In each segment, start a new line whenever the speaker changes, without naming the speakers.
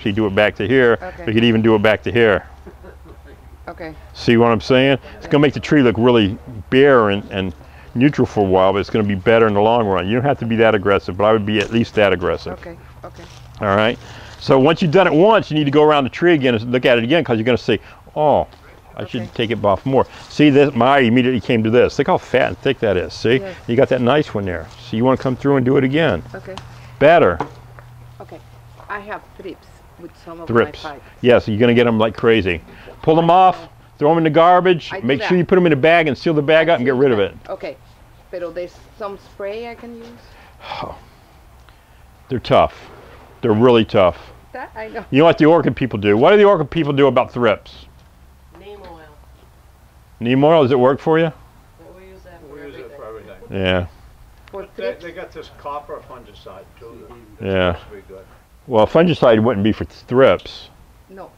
actually do it back to here.
Okay.
We could even do it back to here.
Okay.
See what I'm saying? It's going to make the tree look really bare and neutral for a while, but it's going to be better in the long run. You don't have to be that aggressive, but I would be at least that aggressive.
Okay. Okay.
All right. So once you've done it once, you need to go around the tree again and look at it again, because you're going to say, oh, I should take it off more. See, this, my eye immediately came to this. Look how fat and thick that is. See?
Yes.
You got that nice one there. So you want to come through and do it again.
Okay.
Better.
Okay. I have thrips with some of
Thrips.
my pipe.
Yes, you're going to get them like crazy. Pull them off, throw them in the garbage,
I do
make
that.
sure you put them in a bag and seal the bag up and get rid of it.
Okay. Pero there's some spray I can use?
Oh, they're tough. They're really tough.
That I know.
You know what the orchid people do? What do the orchid people do about thrips?
Neem oil.
Neem oil, does it work for you?
But we use that
We use it for everything.
Yeah.
For
They
thrips?
got this copper fungicide too. That's
Yeah.
supposed to be good.
Well, fungicide wouldn't be for thrips.
No.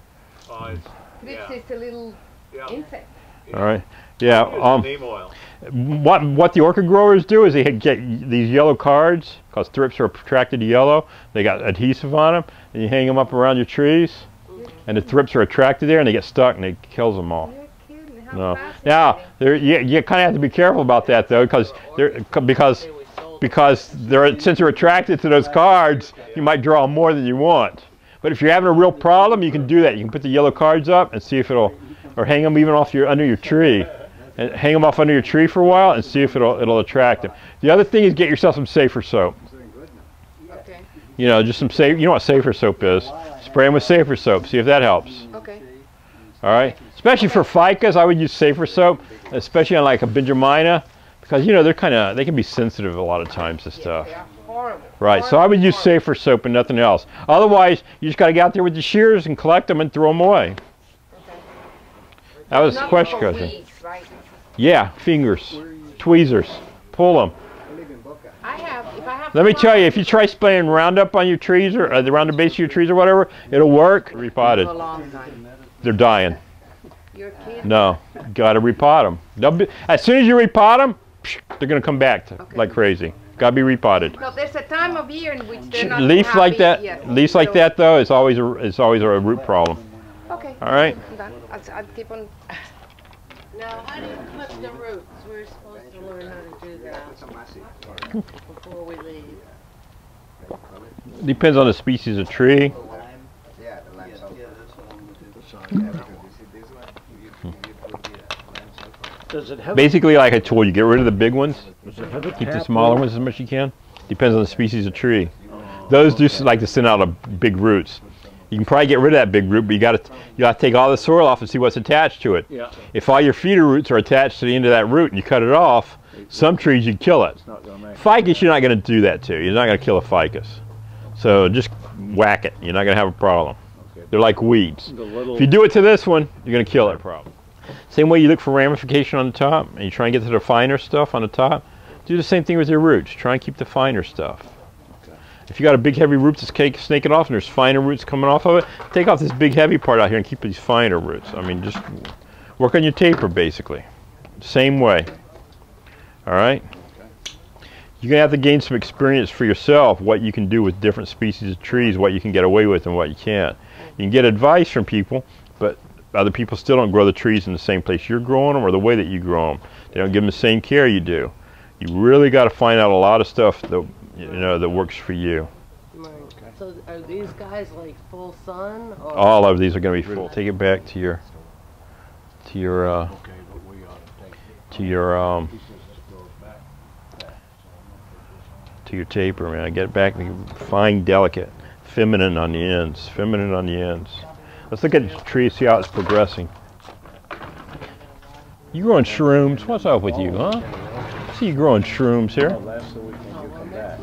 It's-
Thrips
yeah.
is a little
Yeah.
insect.
All right. Yeah.
Use neem oil.
What the orchid growers do is they get these yellow cards, because thrips are attracted to yellow. They got adhesive on them, and you hang them up around your trees, and the thrips are attracted there, and they get stuck, and it kills them all.
You're kidding. How
No.
fascinating.
Now, you kind of have to be careful about that though, because since they're attracted to those cards, you might draw more than you want. But if you're having a real problem, you can do that. You can put the yellow cards up and see if it'll, or hang them even off under your tree, and hang them off under your tree for a while and see if it'll attract them. The other thing is get yourself some safer soap.
Okay.
You know, just some safe. You know what safer soap is? Spray them with safer soap. See if that helps.
Okay.
All right. Especially for ficus, I would use safer soap, especially on like a benjamina, because you know they can be sensitive a lot of times to stuff.
They are horrible.
Right. So I would use
Horrible.
safer soap and nothing else. Otherwise, you just got to get out there with the shears and collect them and throw them away.
Okay.
That was the
Not
question,
for
cousin.
weeds, right?
Yeah, fingers, tweezers, pull them.
If I have.
Let me tell you, if you try spraying Roundup on your trees or around the base of your trees or whatever, it'll work. Repotted.
For a long time.
They're dying.
You're kidding.
No, got to repot them. As soon as you repot them, they're going to come back like crazy. Got to be repotted.
No, there's a time of year in which they're not
Leaves
too
like
happy.
that,
Yes.
leaves like
So-
that though, it's always a root problem.
Okay.
All right.
I'm done. I'll keep on.
Now, how do you clip the roots? We're supposed to learn how to do that before we leave.
Depends on the species of tree.
Does it have
Basically, like I told you, get rid of the big ones.
does it have a
Keep the
tap
smaller
root?
ones as much as you can. Depends on the species of tree. Those do like to send out big roots. You can probably get rid of that big root, but you got to take all the soil off and see what's attached to it.
Yeah.
If all your feeder roots are attached to the end of that root and you cut it off, some trees you'd kill it.
It's not gonna make
Ficus, you're not going to do that to. You're not going to kill a ficus. So just whack it. You're not going to have a problem.
Okay.
They're like weeds.
the little.
If you do it to this one, you're going to kill that problem. Same way you look for ramification on the top and you try and get to the finer stuff on the top, do the same thing with your roots. Try and keep the finer stuff. If you got a big heavy root that's snaking off and there's finer roots coming off of it, take off this big heavy part out here and keep these finer roots. I mean, just work on your taper basically. Same way. All right? You're going to have to gain some experience for yourself, what you can do with different species of trees, what you can get away with and what you can't. You can get advice from people, but other people still don't grow the trees in the same place you're growing them or the way that you grow them. They don't give them the same care you do. You really got to find out a lot of stuff that that works for you.
Right. So are these guys like full sun? Or
All of these are going to be full. Take it back to your taper, man. Get it back fine, delicate, feminine on the ends. Feminine on the ends. Let's look at the tree, see how it's progressing. You growing shrooms? What's up with you, huh? I see you growing shrooms here.
Last the weekend you come back.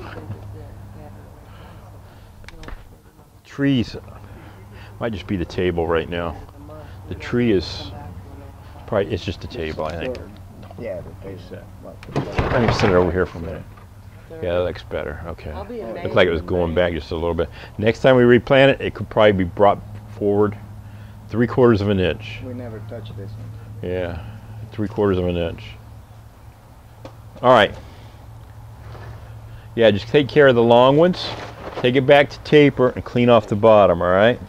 Trees might just be the table right now. The tree is probably, it's just a table, I think.
Yeah, but they said.
Let me sit it over here for a minute. Yeah, that looks better. Okay.
I'll be amazed.
Looked like it was going back just a little bit. Next time we replant it, it could probably be brought forward 3/4 of an inch.
We never touch this one.
Yeah, 3/4 of an inch. All right. Yeah, just take care of the long ones. Take it back to taper and clean off the bottom, all right?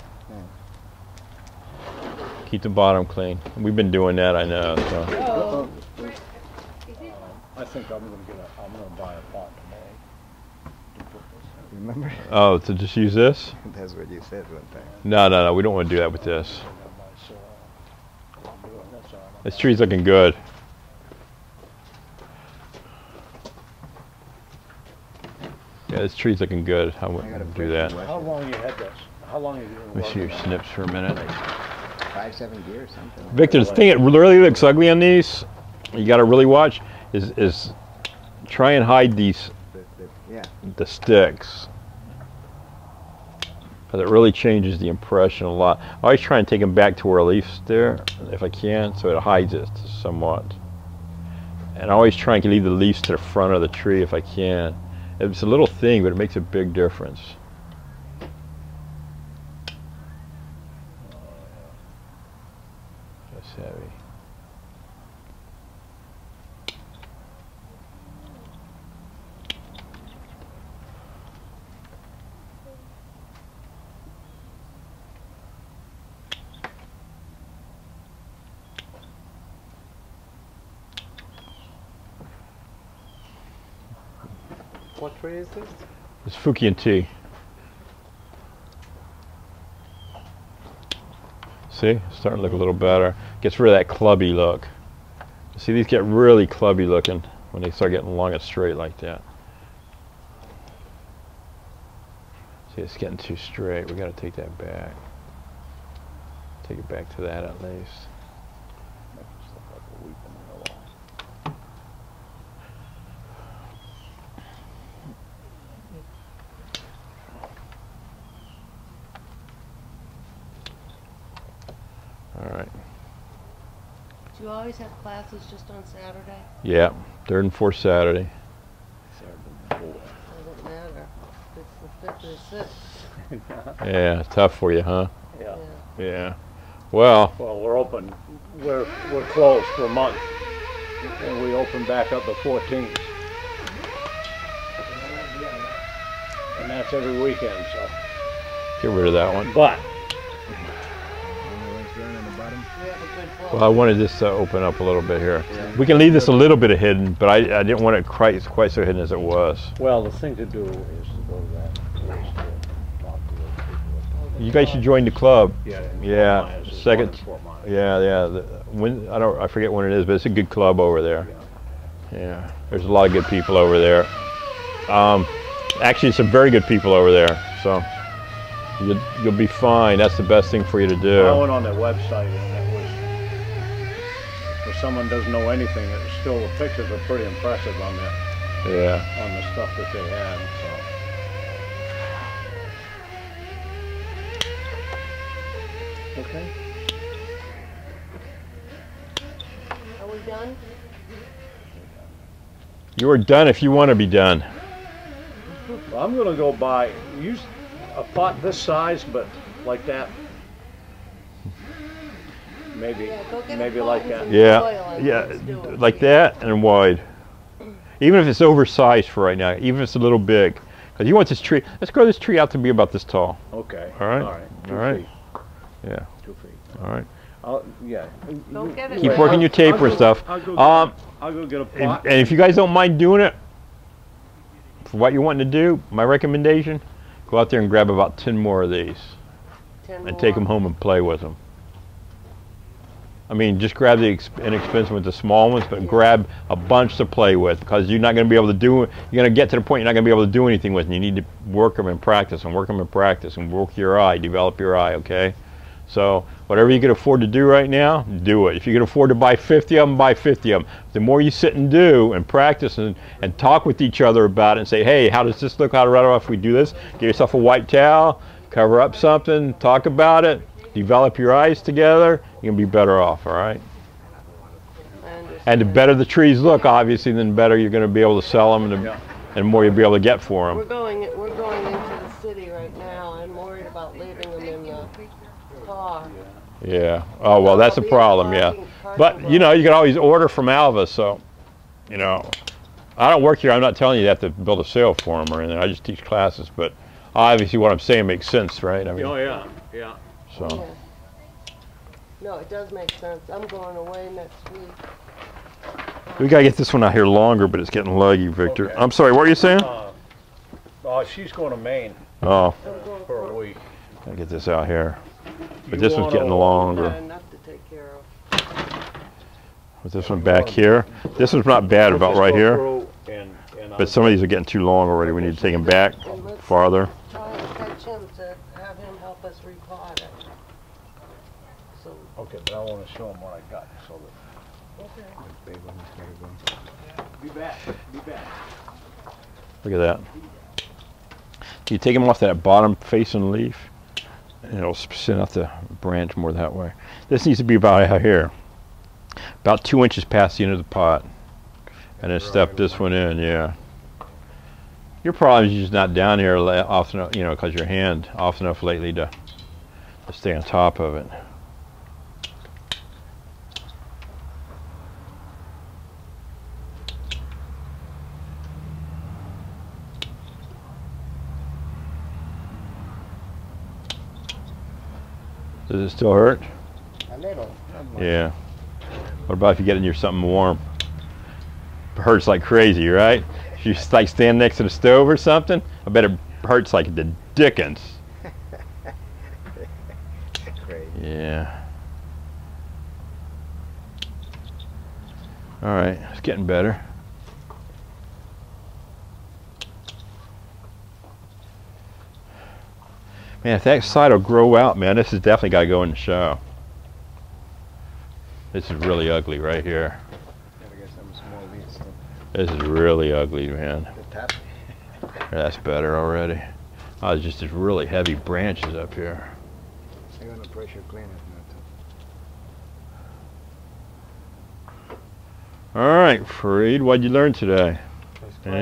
Keep the bottom clean. We've been doing that, I know. So.
Oh,
I think I'm gonna buy a pot today.
Remember?
Oh, to just use this?
That's what you said one time.
No. We don't want to do that with this.
I'm doing this on it.
This tree's looking good. Yeah, this tree's looking good. I
I got a
wouldn't do that.
How long you had this? How long have you been
Let me see your
working on
snips for a minute.
5-7 years, something. Like
Victor, the thing that really looks ugly on these, you got to really watch, is try and hide these
yeah.
the sticks. Because it really changes the impression a lot. I always try and take them back to where a leaf's there, if I can, so it hides it somewhat. And I always try and leave the leaves to the front of the tree if I can. It's a little thing, but it makes a big difference. That's heavy.
What tree is this?
It's Fukian tea. See, it's starting to look a little better. Gets rid of that clubby look. See, these get really clubby looking when they start getting long and straight like that. See, it's getting too straight. We got to take that back. Take it back to that at least.
Makes it look like a weep in the willow.
All right.
do you always have classes just on Saturday?
Yeah, third and fourth Saturday.
Doesn't matter. It's the 5th or 6th.
Yeah, tough for you, huh?
Yeah.
Yeah. Well,
Well, we're open. We're closed for a month, and we open back up the 14th. And that's every weekend. So,
get rid of that one.
but
One's down on the bottom.
We have a good book.
Well, I wanted this to open up a little bit here. We can leave this a little bit hidden, but I didn't want it quite so hidden as it was.
well, the thing to do is to go to that place to talk to those people.
You guys should join the club.
Yeah.
Yeah,
Fort Myers is
second-
one in Fort Myers.
Yeah. I forget when it is, but it's a good club over there. Yeah, there's a lot of good people over there. Actually, some very good people over there. So you'll be fine. That's the best thing for you to
I
do.
went on their website, and it was, for someone who doesn't know anything, it was still, the pictures are pretty impressive on that,
Yeah.
on the stuff that they had. So. Okay.
Are we done?
You are done if you want to be done.
Well, I'm gonna go buy, use a pot this size, but like that. Maybe,
Yeah, go get a
maybe
pot
like
and
that.
some
Yeah,
soil and
yeah,
let's do it.
like that and wide. Even if it's oversized for right now, even if it's a little big, because you want this tree. Let's grow this tree out to be about this tall.
Okay.
All right.
All right.
All right.
Feet.
Yeah.
2 feet.
All right.
Yeah.
Go get it.
Keep
Well,
working your taper and stuff.
I'll go get a
And
pot.
and if you guys don't mind doing it for what you're wanting to do, my recommendation: go out there and grab about 10 more of these
10
and take them
more.
home and play with them. I mean, just grab the inexpensive with the small ones, but grab a bunch to play with, because you're not going to be able to do. You're going to get to the point you're not going to be able to do anything with them. You need to work them and practice and work them and practice and work your eye, develop your eye. Okay, so whatever you can afford to do right now, do it. If you can afford to buy 50 of them, buy 50 of them. The more you sit and do and practice and talk with each other about it and say, hey, how does this look? How do if we do this? Get yourself a white towel, cover up something, talk about it. Develop your eyes together, you're going to be better off, all right?
I understand.
And the better the trees look, obviously, then the better you're going to be able to sell them, and
Yeah.
the more you'll be able to get for
We're
them.
going into the city right now. I'm worried about leaving them in the car.
Yeah. Oh, well, that's a problem, yeah. But, you know, you can always order from Alva, so, you know. I don't work here. I'm not telling you have to build a sale for them or anything. I just teach classes, but obviously what I'm saying makes sense, right? I mean,
Oh, yeah, yeah.
so.
Yeah. No, it does make sense. I'm going away next week.
We gotta get this one out here longer, but it's getting luggy, Victor.
Okay.
I'm sorry, what were you saying?
Oh, she's going to Maine
Oh,
I'm going
for a week.
gotta get this out here. But
You
this one's
wanna-
getting
Not
longer.
enough to take care of.
With this one back here. This one's not bad,
We'll
about
just
right
go
here.
through and
But some of these are getting too long already. We need to take them back
And let's
farther.
try and catch him to have him help us repot it. So,
Okay, but I want to show them what I got so that.
okay.
Big one's gotta go.
Be back. Be back.
Look at that. You take them off that bottom facing leaf, and it'll send out the branch more that way. This needs to be about out here. About 2 inches past the end of the pot. And then step this one in, yeah. Your problem is you're just not down here often enough, you know, because your hand often enough lately to stay on top of it. Does it still hurt?
A little. Not much.
Yeah. What about if you get in near something warm? It hurts like crazy, right? If you like stand next to the stove or something, I bet it hurts like the dickens.
Crazy.
Yeah. All right, it's getting better. Man, if that side will grow out, man, this has definitely got to go in the show. This is really ugly right here.
Gotta get some small leaves.
This is really ugly, man.
The top.
That's better already. Oh, there's just these really heavy branches up here.
I'm gonna pressure clean it now too.
All right, Fareed, what'd you learn today?
That's
Anything?